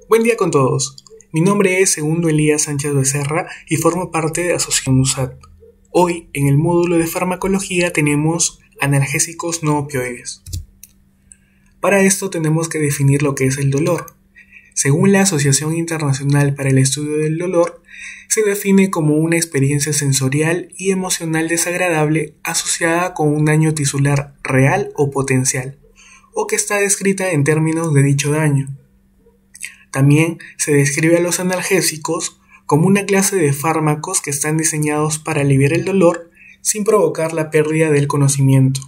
Buen día con todos. Mi nombre es Segundo Elías Sánchez Becerra y formo parte de Asociación USAT. Hoy, en el módulo de farmacología, tenemos analgésicos no opioides. Para esto tenemos que definir lo que es el dolor. Según la Asociación Internacional para el Estudio del Dolor, se define como una experiencia sensorial y emocional desagradable asociada con un daño tisular real o potencial, o que está descrita en términos de dicho daño. También se describe a los analgésicos como una clase de fármacos que están diseñados para aliviar el dolor sin provocar la pérdida del conocimiento.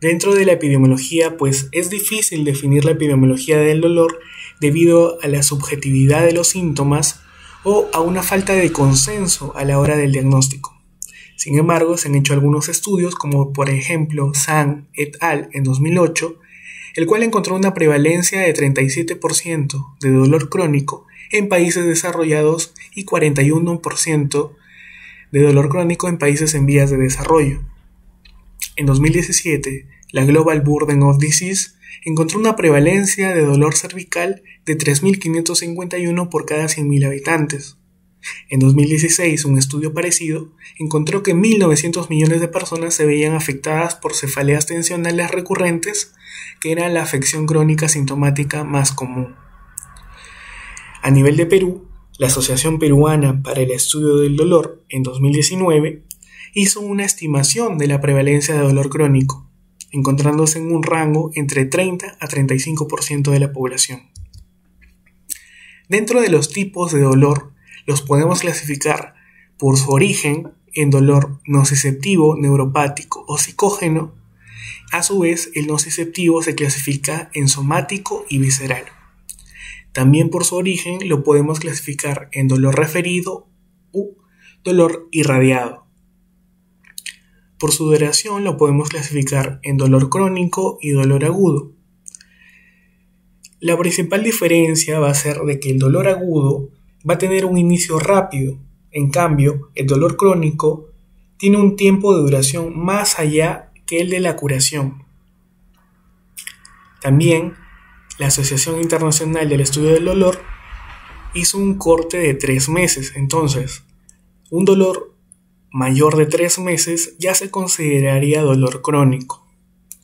Dentro de la epidemiología, pues es difícil definir la epidemiología del dolor debido a la subjetividad de los síntomas o a una falta de consenso a la hora del diagnóstico. Sin embargo, se han hecho algunos estudios, como por ejemplo Zhang et al. En 2008, el cual encontró una prevalencia de 37% de dolor crónico en países desarrollados y 41% de dolor crónico en países en vías de desarrollo. En 2017, la Global Burden of Disease encontró una prevalencia de dolor cervical de 3.551 por cada 100.000 habitantes. En 2016, un estudio parecido encontró que 1.900 millones de personas se veían afectadas por cefaleas tensionales recurrentes, que era la afección crónica sintomática más común. A nivel de Perú, la Asociación Peruana para el Estudio del Dolor, en 2019, hizo una estimación de la prevalencia de dolor crónico, encontrándose en un rango entre 30 a 35% de la población. Dentro de los tipos de dolor, los podemos clasificar por su origen en dolor nociceptivo, neuropático o psicógeno. A su vez, el nociceptivo se clasifica en somático y visceral. También por su origen lo podemos clasificar en dolor referido u dolor irradiado. Por su duración lo podemos clasificar en dolor crónico y dolor agudo. La principal diferencia va a ser de que el dolor agudo va a tener un inicio rápido, en cambio el dolor crónico tiene un tiempo de duración más allá que el de la curación. También la Asociación Internacional del Estudio del Dolor hizo un corte de 3 meses, entonces un dolor mayor de 3 meses ya se consideraría dolor crónico.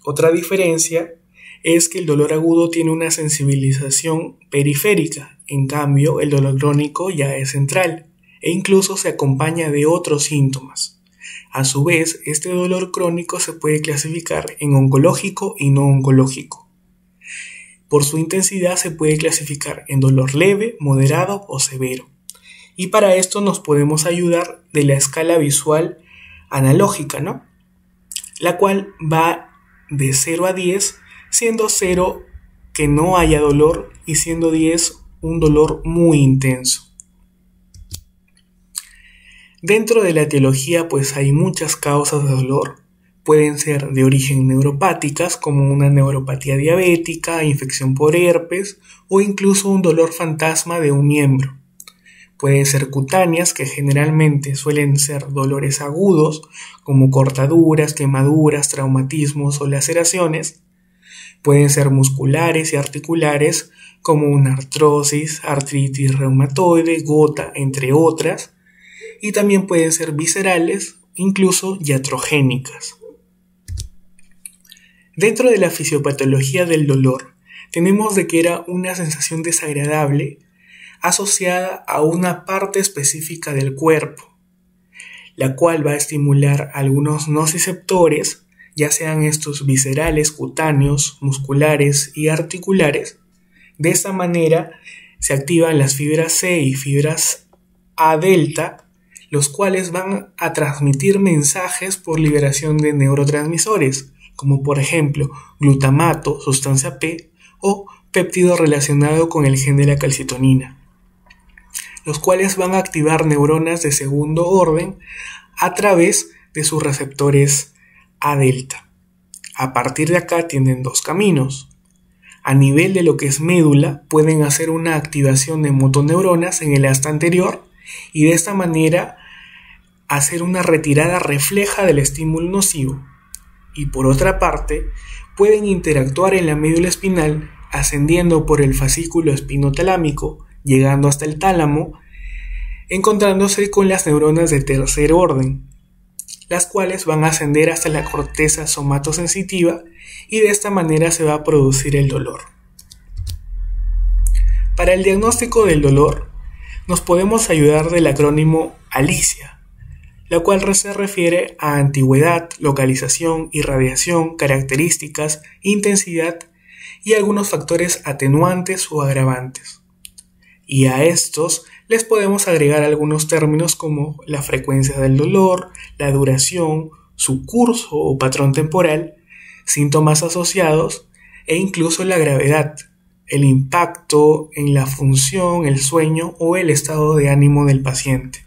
Otra diferencia es que el dolor agudo tiene una sensibilización periférica, en cambio el dolor crónico ya es central e incluso se acompaña de otros síntomas. A su vez, este dolor crónico se puede clasificar en oncológico y no oncológico. Por su intensidad se puede clasificar en dolor leve, moderado o severo. Y para esto nos podemos ayudar de la escala visual analógica, ¿no? La cual va de 0 a 10, siendo 0 que no haya dolor y siendo 10 un dolor muy intenso. Dentro de la etiología, pues hay muchas causas de dolor. Pueden ser de origen neuropáticas, como una neuropatía diabética, infección por herpes o incluso un dolor fantasma de un miembro. Pueden ser cutáneas, que generalmente suelen ser dolores agudos, como cortaduras, quemaduras, traumatismos o laceraciones. Pueden ser musculares y articulares, como una artrosis, artritis reumatoide, gota, entre otras. Y también pueden ser viscerales, incluso iatrogénicas. Dentro de la fisiopatología del dolor, tenemos de que era una sensación desagradable asociada a una parte específica del cuerpo, la cual va a estimular algunos nociceptores, ya sean estos viscerales, cutáneos, musculares y articulares. De esta manera se activan las fibras C y fibras A delta, los cuales van a transmitir mensajes por liberación de neurotransmisores, como por ejemplo glutamato, sustancia P, o péptido relacionado con el gen de la calcitonina, los cuales van a activar neuronas de segundo orden a través de sus receptores A delta. A partir de acá tienen 2 caminos. A nivel de lo que es médula, pueden hacer una activación de motoneuronas en el asta anterior y de esta manera hacer una retirada refleja del estímulo nocivo. Y por otra parte, pueden interactuar en la médula espinal ascendiendo por el fascículo espinotalámico, llegando hasta el tálamo, encontrándose con las neuronas de tercer orden, las cuales van a ascender hasta la corteza somatosensitiva y de esta manera se va a producir el dolor. Para el diagnóstico del dolor, nos podemos ayudar del acrónimo ALICIA, la cual se refiere a antigüedad, localización, irradiación, características, intensidad y algunos factores atenuantes o agravantes. Y a estos les podemos agregar algunos términos como la frecuencia del dolor, la duración, su curso o patrón temporal, síntomas asociados e incluso la gravedad, el impacto en la función, el sueño o el estado de ánimo del paciente.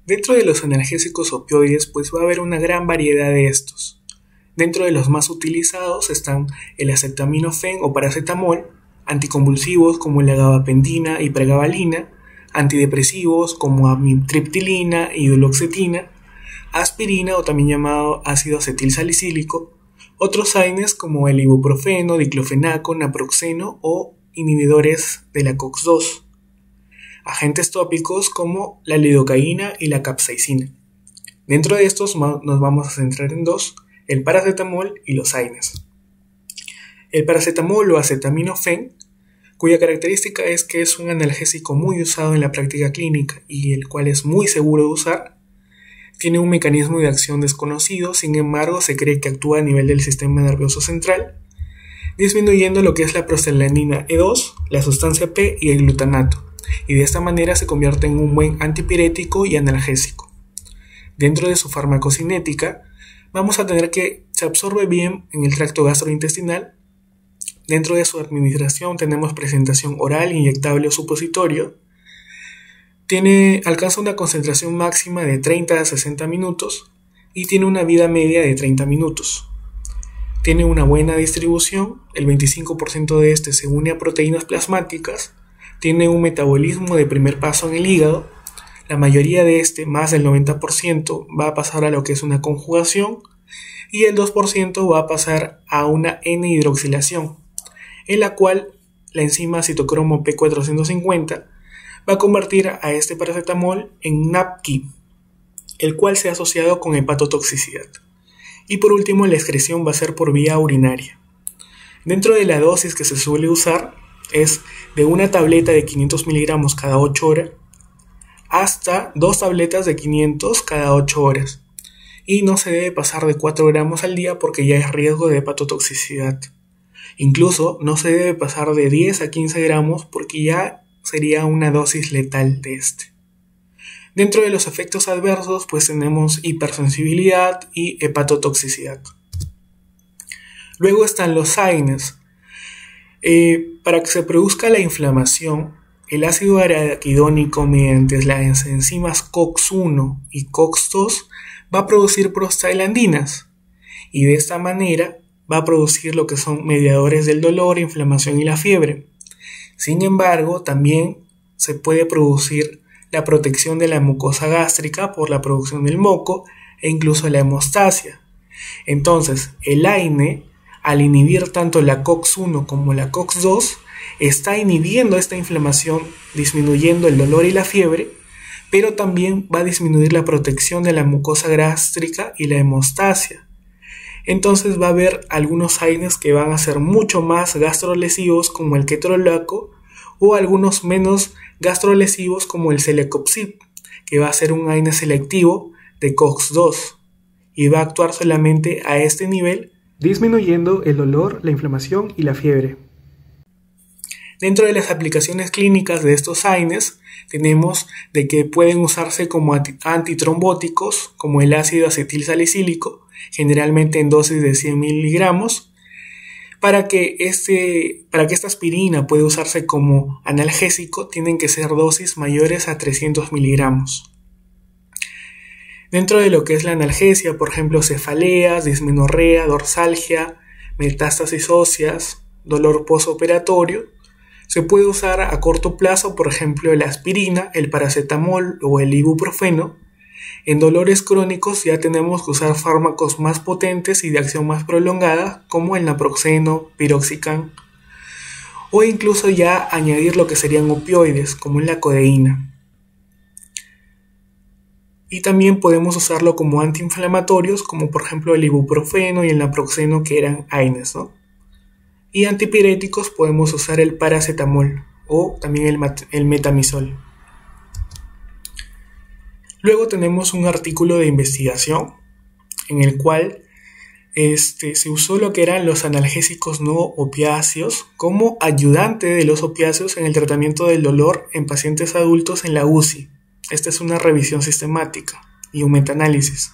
Dentro de los analgésicos opioides pues va a haber una gran variedad de estos. Dentro de los más utilizados están el acetaminofén o paracetamol, anticonvulsivos como la gabapentina y pregabalina, antidepresivos como amitriptilina y duloxetina, aspirina o también llamado ácido acetilsalicílico, otros AINES como el ibuprofeno, diclofenaco, naproxeno o inhibidores de la COX-2, agentes tópicos como la lidocaína y la capsaicina. Dentro de estos nos vamos a centrar en dos, el paracetamol y los AINES. El paracetamol o acetaminofén, cuya característica es que es un analgésico muy usado en la práctica clínica y el cual es muy seguro de usar, tiene un mecanismo de acción desconocido, sin embargo se cree que actúa a nivel del sistema nervioso central, disminuyendo lo que es la prostaglandina E2, la sustancia P y el glutanato, y de esta manera se convierte en un buen antipirético y analgésico. Dentro de su farmacocinética, vamos a tener que se absorbe bien en el tracto gastrointestinal. Dentro de su administración tenemos presentación oral, inyectable o supositorio. Alcanza una concentración máxima de 30 a 60 minutos y tiene una vida media de 30 minutos. Tiene una buena distribución, el 25% de este se une a proteínas plasmáticas, tiene un metabolismo de primer paso en el hígado, la mayoría de más del 90%, va a pasar a lo que es una conjugación y el 2% va a pasar a una N-hidroxilación, en la cual la enzima citocromo P450 va a convertir a este paracetamol en NAPQI, el cual se ha asociado con hepatotoxicidad. Y por último, la excreción va a ser por vía urinaria. Dentro de la dosis que se suele usar es de una tableta de 500 miligramos cada 8 horas hasta 2 tabletas de 500 cada 8 horas. Y no se debe pasar de 4 gramos al día porque ya es riesgo de hepatotoxicidad. Incluso no se debe pasar de 10 a 15 gramos porque ya sería una dosis letal de este. Dentro de los efectos adversos pues tenemos hipersensibilidad y hepatotoxicidad. Luego están los AINES. Para que se produzca la inflamación, el ácido araquidónico mediante las enzimas COX-1 y COX-2 va a producir prostaglandinas y de esta manera va a producir lo que son mediadores del dolor, inflamación y la fiebre. Sin embargo, también se puede producir la protección de la mucosa gástrica por la producción del moco e incluso la hemostasia. Entonces, el AINE, al inhibir tanto la COX-1 como la COX-2, está inhibiendo esta inflamación, disminuyendo el dolor y la fiebre, pero también va a disminuir la protección de la mucosa gástrica y la hemostasia. Entonces va a haber algunos AINES que van a ser mucho más gastrolesivos como el ketorolaco o algunos menos gastrolesivos como el celecoxib, que va a ser un AINE selectivo de COX-2 y va a actuar solamente a este nivel, disminuyendo el dolor, la inflamación y la fiebre. Dentro de las aplicaciones clínicas de estos AINES tenemos de que pueden usarse como antitrombóticos como el ácido acetilsalicílico, generalmente en dosis de 100 miligramos. Para que esta aspirina pueda usarse como analgésico tienen que ser dosis mayores a 300 miligramos. Dentro de lo que es la analgesia, por ejemplo, cefaleas, dismenorrea, dorsalgia, metástasis óseas, dolor postoperatorio, se puede usar a corto plazo, por ejemplo, la aspirina, el paracetamol o el ibuprofeno. En dolores crónicos ya tenemos que usar fármacos más potentes y de acción más prolongada, como el naproxeno, piroxicam o incluso ya añadir lo que serían opioides, como es la codeína. Y también podemos usarlo como antiinflamatorios, como por ejemplo el ibuprofeno y el naproxeno, que eran AINES, ¿no? Y antipiréticos podemos usar el paracetamol o también el metamizol. Luego tenemos un artículo de investigación en el cual se usó lo que eran los analgésicos no opiáceos como ayudante de los opiáceos en el tratamiento del dolor en pacientes adultos en la UCI. Esta es una revisión sistemática y un metaanálisis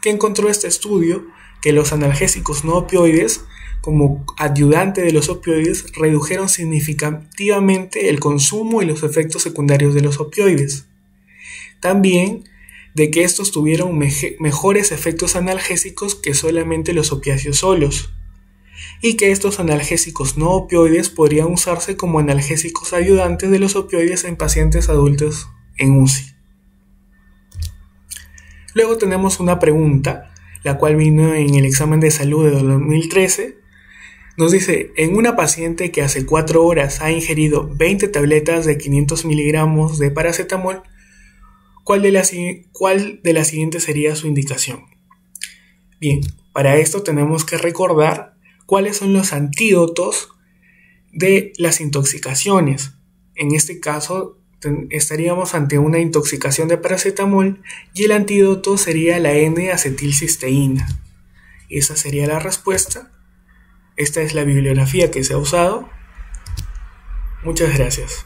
que encontró este estudio que los analgésicos no opioides como ayudante de los opioides redujeron significativamente el consumo y los efectos secundarios de los opioides. También de que estos tuvieron mejores efectos analgésicos que solamente los opiáceos solos, y que estos analgésicos no opioides podrían usarse como analgésicos ayudantes de los opioides en pacientes adultos en UCI. Luego tenemos una pregunta, la cual vino en el examen de salud de 2013. Nos dice, en una paciente que hace 4 horas ha ingerido 20 tabletas de 500 miligramos de paracetamol, ¿cuál de las siguientes sería su indicación? Bien, para esto tenemos que recordar cuáles son los antídotos de las intoxicaciones. En este caso, estaríamos ante una intoxicación de paracetamol y el antídoto sería la N-acetilcisteína. Esa sería la respuesta. Esta es la bibliografía que se ha usado. Muchas gracias.